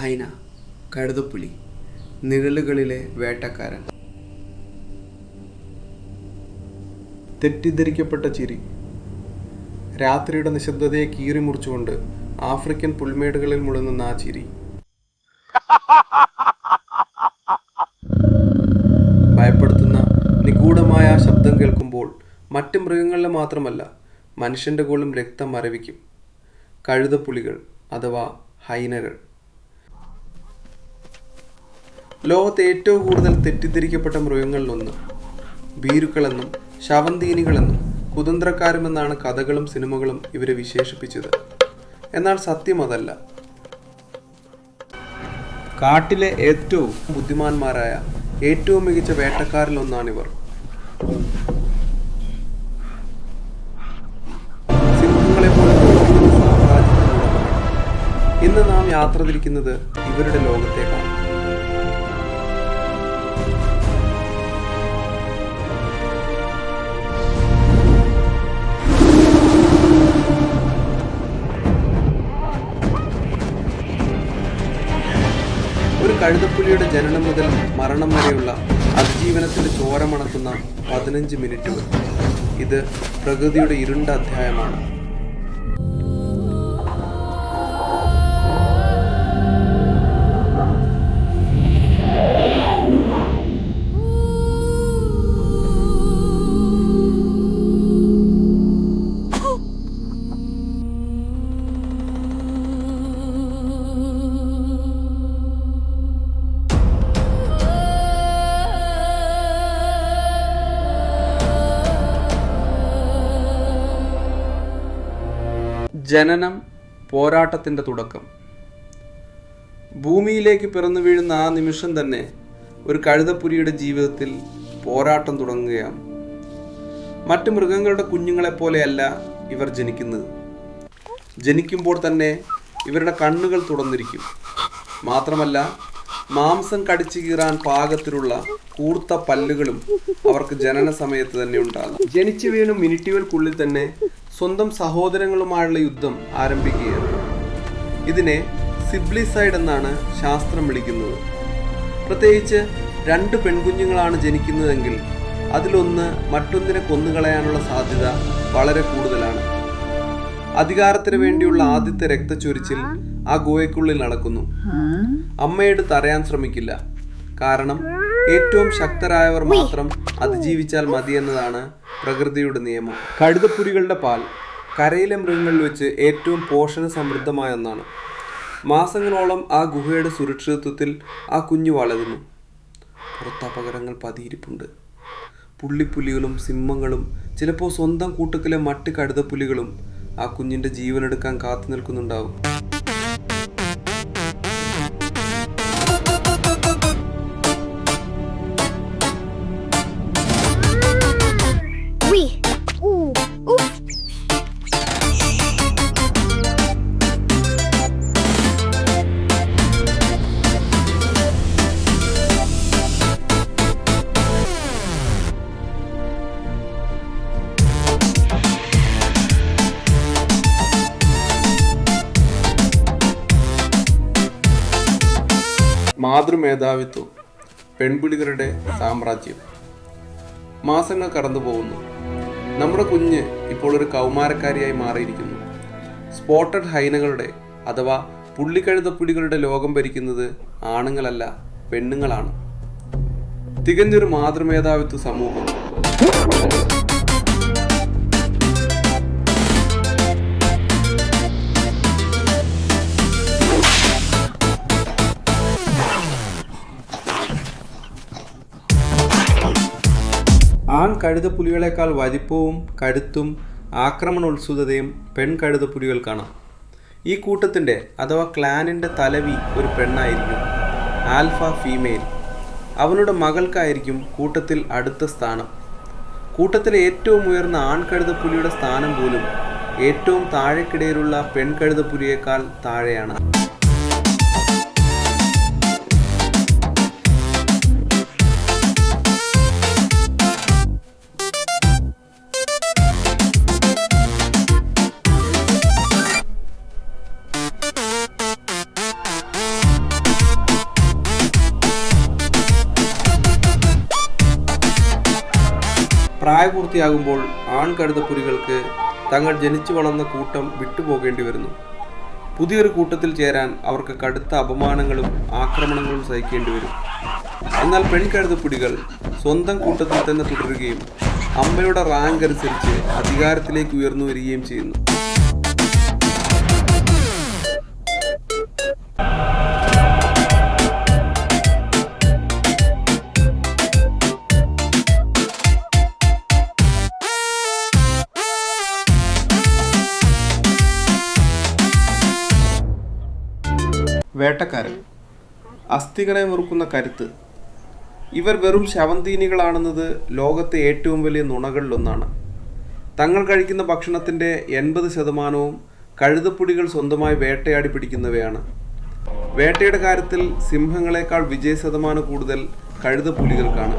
ഹൈന, കഴുതപ്പുലി, നിഴലുകളിലെ വേട്ടക്കാരൻ. തെറ്റിദ്ധരിക്കപ്പെട്ട ചിരി. രാത്രിയുടെ നിശബ്ദതയെ കീറിമുറിച്ചുകൊണ്ട് ആഫ്രിക്കൻ പുൽമേടുകളിൽ മുഴങ്ങുന്ന ആ ചിരി. ഭയപ്പെടുത്തുന്ന നിഗൂഢമായ ആ ശബ്ദം കേൾക്കുമ്പോൾ മറ്റ് മൃഗങ്ങളിലെ മാത്രമല്ല മനുഷ്യൻ്റെ പോലും രക്തം മരവിക്കും. കഴുതപ്പുലികൾ അഥവാ ഹൈനകൾ. ലോകത്തെ ഏറ്റവും കൂടുതൽ തെറ്റിദ്ധരിക്കപ്പെട്ട മൃഗങ്ങളിലൊന്ന്. ഭീരുക്കളെന്നും ശവന്തീനികളെന്നും കുതന്ത്രക്കാരുമെന്നാണ് കഥകളും സിനിമകളും ഇവരെ വിശേഷിപ്പിച്ചത്. എന്നാൽ സത്യം അതല്ല. കാട്ടിലെ ഏറ്റവും ബുദ്ധിമാന്മാരായ ഏറ്റവും മികച്ച വേട്ടക്കാരിലൊന്നാണിവർ. സിംഹങ്ങളെ പോലെ സാമ്രാജ്യത്തിലുള്ളവരാണ്. ഇന്ന് നാം യാത്ര തിരിക്കുന്നത് ഇവരുടെ ലോകത്തേക്കാണ്. ഒരു കഴുതപ്പുലിയുടെ ജനനം മുതൽ മരണം വരെയുള്ള അതിജീവനത്തിന്റെ ചോര മണക്കുന്ന 15 മിനിറ്റുകൾ. ഇത് പ്രകൃതിയുടെ ഇരുണ്ട അധ്യായമാണ്. ജനനം, പോരാട്ടത്തിൻ്റെ തുടക്കം. ഭൂമിയിലേക്ക് പിറന്നു വീഴുന്ന ആ നിമിഷം തന്നെ ഒരു കഴുതപ്പുലിയുടെ ജീവിതത്തിൽ പോരാട്ടം തുടങ്ങുകയാണ്. മറ്റു മൃഗങ്ങളുടെ കുഞ്ഞുങ്ങളെപ്പോലെയല്ല ഇവർ ജനിക്കുന്നത്. ജനിക്കുമ്പോൾ തന്നെ ഇവരുടെ കണ്ണുകൾ തുറന്നിരിക്കും. മാത്രമല്ല മാംസം കടിച്ചു കീറാൻ പാകത്തിലുള്ള കൂർത്ത പല്ലുകളും അവർക്ക് ജനന സമയത്ത് തന്നെ ഉണ്ടാകും. ജനിച്ചു വീണ മിനിറ്റുകൾക്കുള്ളിൽ തന്നെ സ്വന്തം സഹോദരങ്ങളുമായുള്ള യുദ്ധം ആരംഭിക്കുകയാണ്. ഇതിനെ സിബ്ലിസൈഡ് എന്നാണ് ശാസ്ത്രം വിളിക്കുന്നത്. പ്രത്യേകിച്ച് 2 പെൺകുഞ്ഞുങ്ങളാണ് ജനിക്കുന്നതെങ്കിൽ അതിലൊന്ന് മറ്റൊന്നിനെ കൊന്നുകളയാനുള്ള സാധ്യത വളരെ കൂടുതലാണ്. അധികാരത്തിന് വേണ്ടിയുള്ള ആദ്യത്തെ രക്തച്ചൊരിച്ചിൽ ആ ഗുഹയ്ക്കുള്ളിൽ നടക്കുന്നു. അമ്മയെടുത്ത് അറിയാൻ ശ്രമിക്കില്ല. കാരണം ഏറ്റവും ശക്തരായവർ മാത്രം അതിജീവിച്ചാൽ മതി എന്നതാണ് പ്രകൃതിയുടെ നിയമം. കഴുതപ്പുലികളുടെ പാൽ കരയിലെ മൃഗങ്ങളിൽ വെച്ച് ഏറ്റവും പോഷക സമൃദ്ധമായ ഒന്നാണ്. മാസങ്ങളോളം ആ ഗുഹയുടെ സുരക്ഷിതത്വത്തിൽ ആ കുഞ്ഞു വളരുന്നു. പുറത്തപകടങ്ങൾ പതിയിരിപ്പുണ്ട്. പുള്ളിപ്പുലികളും സിംഹങ്ങളും ചിലപ്പോൾ സ്വന്തം കൂട്ടത്തിലെ മറ്റ് കഴുതപ്പുലികളും ആ കുഞ്ഞിൻ്റെ ജീവനെടുക്കാൻ കാത്തു നിൽക്കുന്നുണ്ടാവും. മാതൃമേധാവിത്വം, പെൺപുലികളുടെ സാമ്രാജ്യം. മാസങ്ങൾ കടന്നു പോകുന്നു. നമ്മുടെ കുഞ്ഞ് ഇപ്പോൾ ഒരു കൗമാരക്കാരിയായി മാറിയിരിക്കുന്നു. സ്പോട്ടഡ് ഹൈനകളുടെ അഥവാ പുള്ളിക്കഴുതപ്പുലികളുടെ ലോകം ഭരിക്കുന്നത് ആണുങ്ങളല്ല, പെണ്ണുങ്ങളാണ്. തികഞ്ഞൊരു മാതൃമേധാവിത്വ സമൂഹം. ആൺ കഴുതപ്പുലികളെക്കാൾ വലിപ്പവും കരുത്തും ആക്രമണോത്സുകതയും പെൺ കഴുതപ്പുലികൾക്കാണ്. ഈ കൂട്ടത്തിൻ്റെ അഥവാ ക്ലാനിൻ്റെ തലവി ഒരു പെണ്ണായിരിക്കും, ആൽഫ ഫീമെയിൽ. അവനുടെ മകൾക്കായിരിക്കും കൂട്ടത്തിൽ അടുത്ത സ്ഥാനം. കൂട്ടത്തിലെ ഏറ്റവും ഉയർന്ന ആൺ കഴുതപ്പുലിയുടെ സ്ഥാനം പോലും ഏറ്റവും താഴെക്കിടയിലുള്ള പെൺ കഴുതപ്പുലിയേക്കാൾ താഴെയാണ്. പ്രായപൂർത്തിയാകുമ്പോൾ ആൺ കഴുതപ്പുലികൾക്ക് തങ്ങൾ ജനിച്ചു വളർന്ന കൂട്ടം വിട്ടുപോകേണ്ടി വരുന്നു. പുതിയൊരു കൂട്ടത്തിൽ ചേരാൻ അവർക്ക് കടുത്ത അപമാനങ്ങളും ആക്രമണങ്ങളും സഹിക്കേണ്ടി വരും. എന്നാൽ പെൺകഴുതപ്പുലികൾ സ്വന്തം കൂട്ടത്തിൽ തന്നെ തുടരുകയും അമ്മയുടെ റാങ്ക് അനുസരിച്ച് അധികാരത്തിലേക്ക് ഉയർന്നു വരികയും ചെയ്യുന്നു. വേട്ടക്കാരൻ, അസ്ഥികളെ വെറുക്കുന്ന കരുത്ത്. ഇവർ വെറും ശവന്തീനികളാണെന്നത് ലോകത്തെ ഏറ്റവും വലിയ നുണകളിലൊന്നാണ്. തങ്ങൾ കഴിക്കുന്ന ഭക്ഷണത്തിൻ്റെ 80% കഴുതപ്പുലികൾ സ്വന്തമായി വേട്ടയാടി പിടിക്കുന്നവയാണ്. വേട്ടയുടെ കാര്യത്തിൽ സിംഹങ്ങളെക്കാൾ വിജയശതമാനം കൂടുതൽ കഴുതപ്പുലികൾക്കാണ്.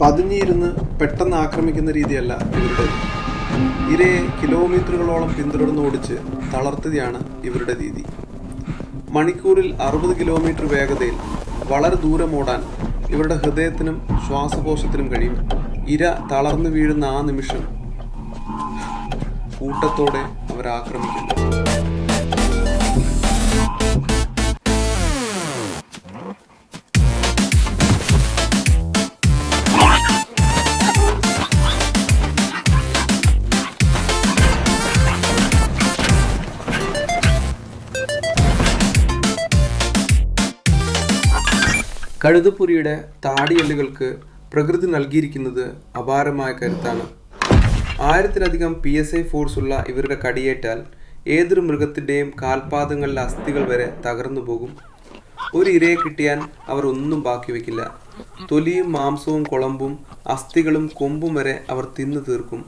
പതുങ്ങിയിരുന്ന് പെട്ടെന്ന് ആക്രമിക്കുന്ന രീതിയല്ല ഇവരുടെ. ഇരയെ കിലോമീറ്ററുകളോളം പിന്തുടർന്ന് ഓടിച്ച് തളർത്തുകയാണ് ഇവരുടെ രീതി. മണിക്കൂറിൽ 60 കിലോമീറ്റർ വേഗതയിൽ വളരെ ദൂരം ഓടാൻ ഇവരുടെ ഹൃദയത്തിനും ശ്വാസകോശത്തിനും കഴിയും. ഇര തളർന്നു വീഴുന്ന ആ നിമിഷം കൂട്ടത്തോടെ അവർ ആക്രമിക്കുന്നു. കഴുതപ്പുലിയുടെ താടിയെല്ലുകൾക്ക് പ്രകൃതി നൽകിയിരിക്കുന്നത് അപാരമായ കരുത്താണ്. 1000-ലധികം PSI ഫോഴ്സുള്ള ഇവരുടെ കടിയേറ്റാൽ ഏതൊരു മൃഗത്തിൻ്റെയും കാൽപാദങ്ങളിലെ അസ്ഥികൾ വരെ തകർന്നു പോകും. ഒരു ഇരയെ കിട്ടിയാൽ അവർ ഒന്നും ബാക്കി വയ്ക്കില്ല. തൊലിയും മാംസവും കുളമ്പും അസ്ഥികളും കൊമ്പും വരെ അവർ തിന്നു തീർക്കും.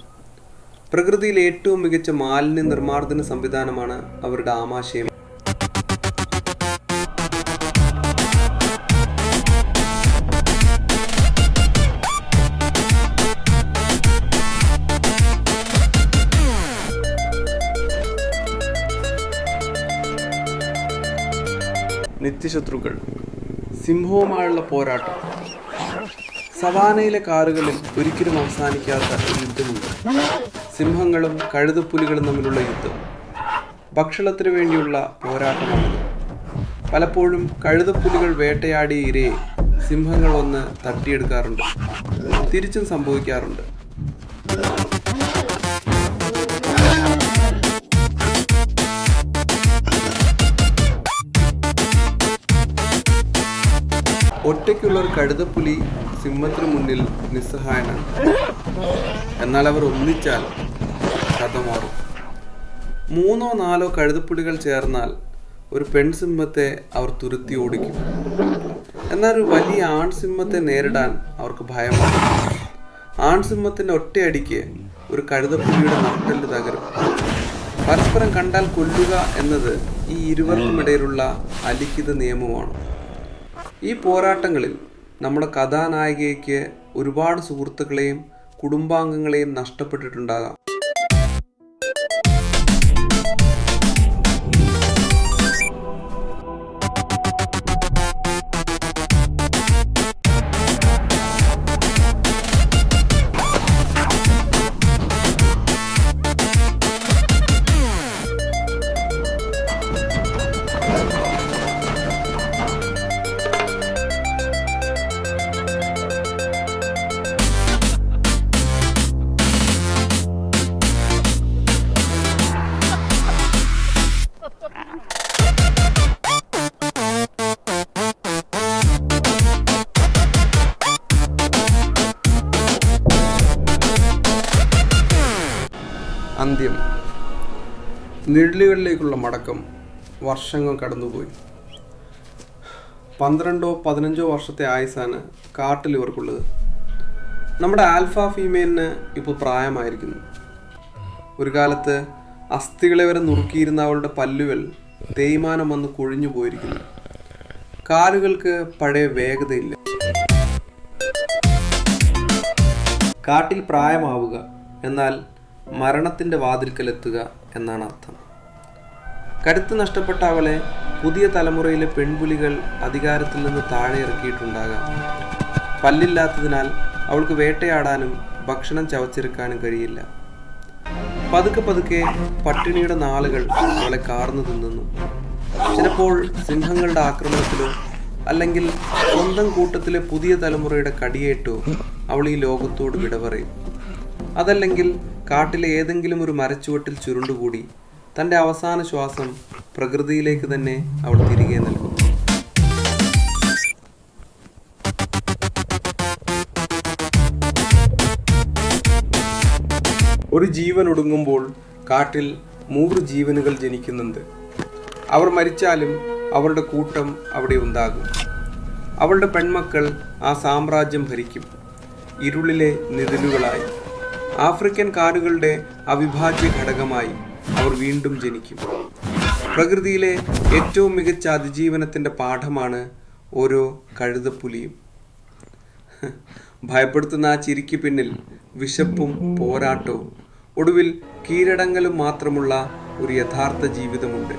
പ്രകൃതിയിലെ ഏറ്റവും മികച്ച മാലിന്യ നിർമ്മാർജ്ജന സംവിധാനമാണ് അവരുടെ ആമാശയം. നിത്യശത്രുക്കൾ, സിംഹവുമായുള്ള പോരാട്ടം. സവാനയിലെ കാറുകളിൽ ഒരിക്കലും അവസാനിക്കാത്ത ഒരു യുദ്ധമുണ്ട്. സിംഹങ്ങളും കഴുതപ്പുലികളും തമ്മിലുള്ള യുദ്ധം. ഭക്ഷണത്തിനു വേണ്ടിയുള്ള പോരാട്ടമാണിത്. പലപ്പോഴും കഴുതപ്പുലികൾ വേട്ടയാടിയ ഇരയെ സിംഹങ്ങൾ വന്ന് തട്ടിയെടുക്കാറുണ്ട്. തിരിച്ചും സംഭവിക്കാറുണ്ട്. ഒറ്റയ്ക്കുള്ള ഒരു കഴുതപ്പുലി സിംഹത്തിനു മുന്നിൽ നിസ്സഹായനാണ്. എന്നാൽ അവർ ഒന്നിച്ചാൽ കഥ മാറും. 3-4 കഴുതപ്പുലികൾ ചേർന്നാൽ ഒരു പെൺസിംഹത്തെ അവർ തുരുത്തി ഓടിക്കും. എന്നാൽ ഒരു വലിയ ആൺസിംഹത്തെ നേരിടാൻ അവർക്ക് ഭയമാണ്. ആൺസിംഹത്തിൻ്റെ ഒറ്റയടിക്ക് ഒരു കഴുതപ്പുലിയുടെ നട്ടെല്ല് തകരും. പരസ്പരം കണ്ടാൽ കൊല്ലുക എന്നത് ഈ ഇരുവർക്കുമിടയിലുള്ള അലിഖിത നിയമമാണ്. ഈ പോരാട്ടങ്ങളിൽ നമ്മുടെ കഥാനായികയ്ക്ക് ഒരുപാട് സുഹൃത്തുക്കളെയും കുടുംബാംഗങ്ങളെയും നഷ്ടപ്പെട്ടിട്ടുണ്ടാകാം. അന്ത്യം. നിഴലുകളിലേക്കുള്ള മടക്കം. വർഷങ്ങൾ കടന്നുപോയി. 12-15 വർഷത്തെ ആയുസാണ് കാട്ടിൽ ഇവർക്കുള്ളത്. നമ്മുടെ ആൽഫ ഫീമെയിലിന് ഇപ്പോൾ പ്രായമായിരിക്കുന്നു. ഒരു കാലത്ത് അസ്ഥികളെ വരെ നുറുക്കിയിരുന്ന അവളുടെ പല്ലുകൾ തേയ്മാനം വന്ന് കൊഴിഞ്ഞു പോയിരിക്കുന്നു. കാലുകൾക്ക് പഴയ വേഗതയില്ല. കാട്ടിൽ പ്രായമാവുക എന്നാൽ മരണത്തിൻ്റെ വാതിൽക്കലെത്തുക എന്നാണ് അർത്ഥം. കരുത്ത് നഷ്ടപ്പെട്ട അവളെ പുതിയ തലമുറയിലെ പെൺപുലികൾ അധികാരത്തിൽ നിന്ന് താഴെ ഇറക്കിയിട്ടുണ്ടാകാം. പല്ലില്ലാത്തതിനാൽ അവൾക്ക് വേട്ടയാടാനും ഭക്ഷണം ചവച്ചെടുക്കാനും കഴിയില്ല. പതുക്കെ പതുക്കെ പട്ടിണിയുടെ നാളുകൾ അവളെ കാർന്നു തിന്നുന്നു. ചിലപ്പോൾ സിംഹങ്ങളുടെ ആക്രമണത്തിലോ അല്ലെങ്കിൽ സ്വന്തം കൂട്ടത്തിലെ പുതിയ തലമുറയുടെ കടിയേറ്റോ അവൾ ഈ ലോകത്തോട് വിട പറയും. അതല്ലെങ്കിൽ കാട്ടിലെ ഏതെങ്കിലും ഒരു മരച്ചുവട്ടിൽ ചുരുണ്ടുകൂടി തൻ്റെ അവസാന ശ്വാസം പ്രകൃതിയിലേക്ക് തന്നെ അവൾ തിരികെ നൽകും. ഒരു ജീവൻ ഒടുങ്ങുമ്പോൾ കാട്ടിൽ 100 ജീവനുകൾ ജനിക്കുന്നുണ്ട്. അവർ മരിച്ചാലും അവരുടെ കൂട്ടം അവിടെ ഉണ്ടാകും. അവളുടെ പെൺമക്കൾ ആ സാമ്രാജ്യം ഭരിക്കും, ഇരുളിലെ നിഴലുകളായി. ആഫ്രിക്കൻ കാടുകളുടെ അവിഭാജ്യ ഘടകമായി അവർ വീണ്ടും ജനിക്കും. പ്രകൃതിയിലെ ഏറ്റവും മികച്ച അതിജീവനത്തിൻ്റെ പാഠമാണ് ഓരോ കഴുതപ്പുലിയും. ഭയപ്പെടുത്തുന്ന ആ ചിരിക്ക് പിന്നിൽ വിശപ്പും പോരാട്ടവും ഒടുവിൽ കീഴടങ്ങലും മാത്രമുള്ള ഒരു യഥാർത്ഥ ജീവിതമുണ്ട്.